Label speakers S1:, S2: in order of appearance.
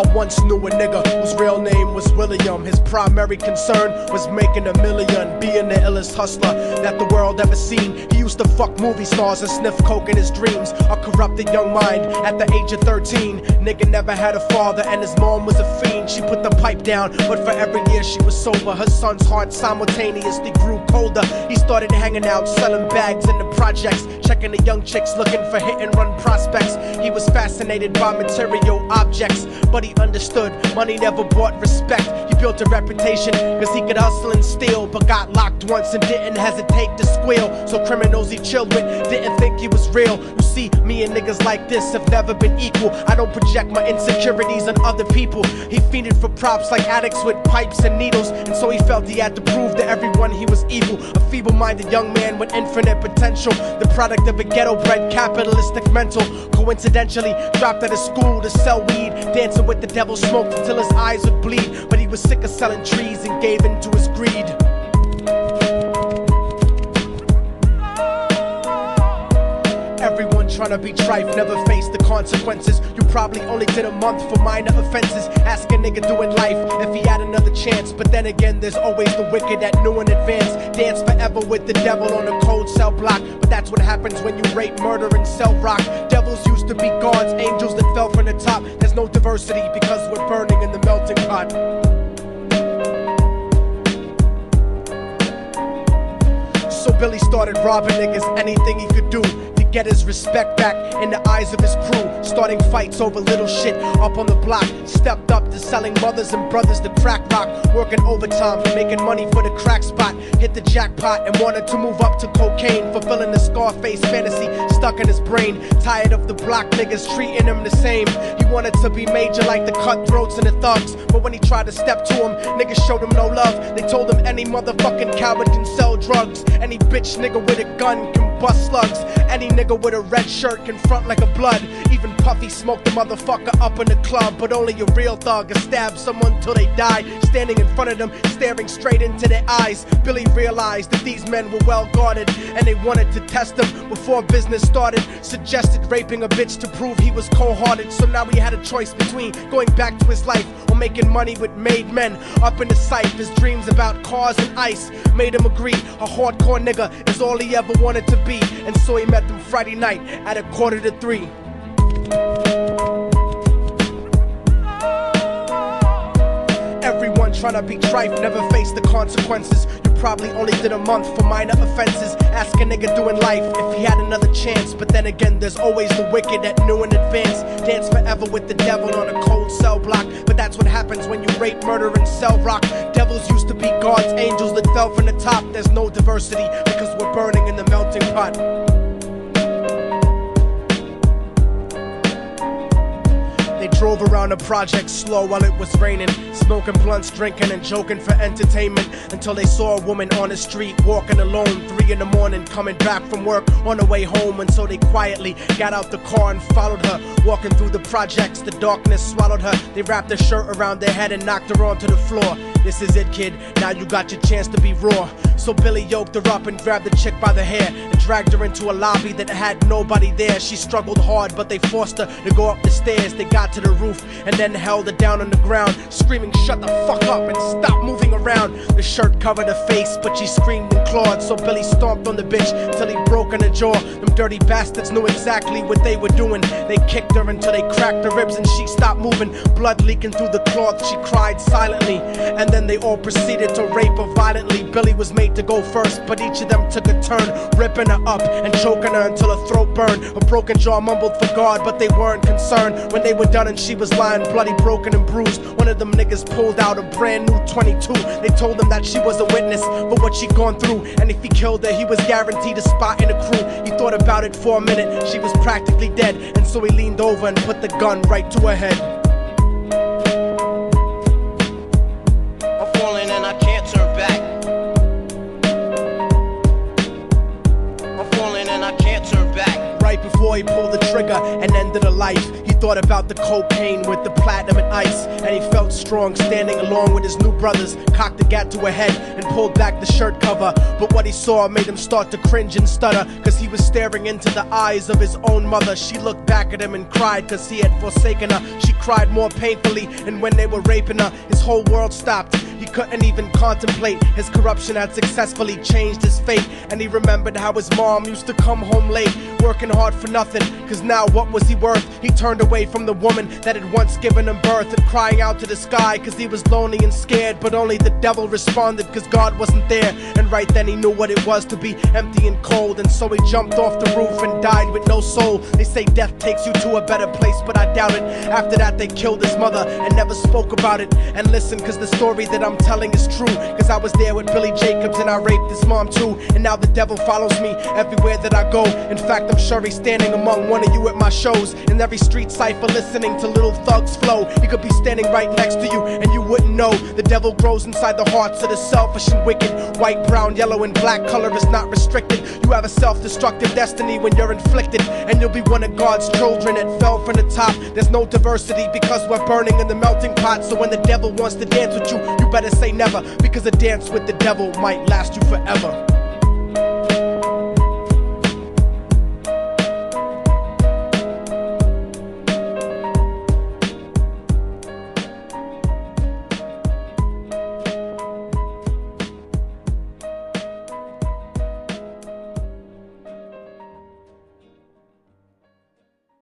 S1: I once knew a nigga whose real name was William. His primary concern was making $1 million, being the illest hustler that the world ever seen. He used to fuck movie stars and sniff coke in his dreams. A corrupted young mind at the age of 13. Nigga never had a father and his mom was a fiend. She put the pipe down, but for every year she was sober, her son's heart simultaneously grew colder. He started hanging out, selling bags in the projects, checking the young chicks looking for hit and run prospects. He was fascinated by material objects, but he understood money never bought respect. He built a reputation cause he could hustle and steal, but got locked once and didn't hesitate to squeal. So criminals he chilled with didn't think he was real. You see, me and niggas like this have never been equal. I don't project my insecurities on other people. He fiended for props like addicts with pipes and needles, and so he felt he had to prove to everyone he was evil. A feeble-minded young man with infinite potential, the product of a ghetto-bred capitalistic mental. Coincidentally dropped out of school to sell weed, dancing with the devil, smoked until his eyes would bleed. But he was sick of selling trees and gave in to his greed. Everyone tryna be trife, never face the consequences. You probably only did a month for minor offenses. Ask a nigga doing life if he had another chance. But then again, there's always the wicked that knew in advance. Dance forever with the devil on a cold cell block. But that's what happens when you rape, murder, and sell rock. Devils used to be gods, angels that fell from the top. There's no diversity because we're burning in the melting pot. So Billy started robbing niggas, anything he could do to get his respect back in the eyes of his crew. Starting fights over little shit up on the block. Stepped up to selling mothers and brothers the crack rock. Working overtime, making money for the crack spot. Hit the jackpot and wanted to move up to cocaine, fulfilling the Scarface fantasy stuck in his brain. Tired of the block niggas treating him the same. He wanted to be major like the cutthroats and the thugs. But when he tried to step to him, niggas showed him no love. They told him any motherfucking coward can sell drugs. Any bitch nigga with a gun can bust slugs. Any nigga with a red shirt can front like a blood. Even Puffy smoked the motherfucker up in the club. But only a real thug can stab someone till they die. Standing in front of them, staring straight into their eyes, Billy realized that these men were well guarded, and they wanted to test him before business started. Suggested raping a bitch to prove he was cold-hearted. So now he had a choice between going back to his life or making money with made men. Up in the sight, his dreams about cars and ice made him agree a hardcore nigga is all he ever wanted to be. And so he met them Friday night at 2:45. Everyone tryna be trife, never face the consequences. You probably only did a month for minor offenses. Ask a nigga doing life if he had another chance. But then again, there's always the wicked that knew in advance. Dance forever with the devil on a cold cell block. But that's what happens when you rape, murder, and sell rock. Devils used to be gods, angels that fell from the top. There's no diversity because we're burning in the melting pot. They drove around the project slow while it was raining, smoking blunts, drinking and joking for entertainment, until they saw a woman on the street walking alone, 3 in the morning, coming back from work on her way home. And so they quietly got out the car and followed her, walking through the projects. The darkness swallowed her. They wrapped her shirt around their head and knocked her onto the floor. This is it, kid, now you got your chance to be raw. So Billy yoked her up and grabbed the chick by the hair and dragged her into a lobby that had nobody there. She struggled hard, but they forced her to go up the stairs. They got to the roof and then held her down on the ground, screaming, "Shut the fuck up and stop moving around." The shirt covered her face, but she screamed and clawed. So Billy stomped on the bitch till he broke in her jaw. Them dirty bastards knew exactly what they were doing. They kicked her until they cracked her ribs and she stopped moving. Blood leaking through the cloth, she cried silently. And then they all proceeded to rape her violently. Billy was made to go first, but each of them took a turn, ripping her up and choking her until her throat burned. Her broken jaw mumbled for God, but they weren't concerned. When they were done and she was lying bloody, broken and bruised, one of them niggas pulled out a brand new 22. They told him that she was a witness for what she'd gone through, and if he killed her, he was guaranteed a spot in the crew. He thought about it for a minute, she was practically dead, and so he leaned over and put the gun right to her head.
S2: I'm falling and I can't turn back. I'm falling and I can't turn back.
S1: Right before boy pulled the trigger and ended a life. He thought about the cocaine with the platinum and ice, and he felt strong standing along with his new brothers. Cocked the gat to her head and pulled back the shirt cover, but what he saw made him start to cringe and stutter, cause he was staring into the eyes of his own mother. She looked back at him and cried cause he had forsaken her. She cried more painfully, and when they were raping her, his whole world stopped. He couldn't even contemplate. His corruption had successfully changed his fate, and he remembered how his mom used to come home late, working hard for nothing, cause now what was he worth? He turned away from the woman that had once given him birth, and crying out to the sky cause he was lonely and scared, but only the devil responded cause God wasn't there. And right then he knew what it was to be empty and cold, and so he jumped off the roof and died with no soul. They say death takes you to a better place, but I doubt it. After that they killed his mother and never spoke about it. And listen, cause the story that I'm telling is true, cause I was there with Billy Jacobs and I raped his mom too. And now the devil follows me everywhere that I go. In fact, I'm sure he's standing among one of you at my shows, in every street cipher listening to Little Thug's flow. He could be standing right next to you and you wouldn't know. The devil grows inside the hearts of the selfish and wicked. White, brown, yellow, and black color is not restricted. You have a self-destructive destiny when you're inflicted, and you'll be one of God's children that fell from the top. There's no diversity because we're burning in the melting pot. So when the devil wants to dance with you, you better say never, because a dance with the devil might last you forever.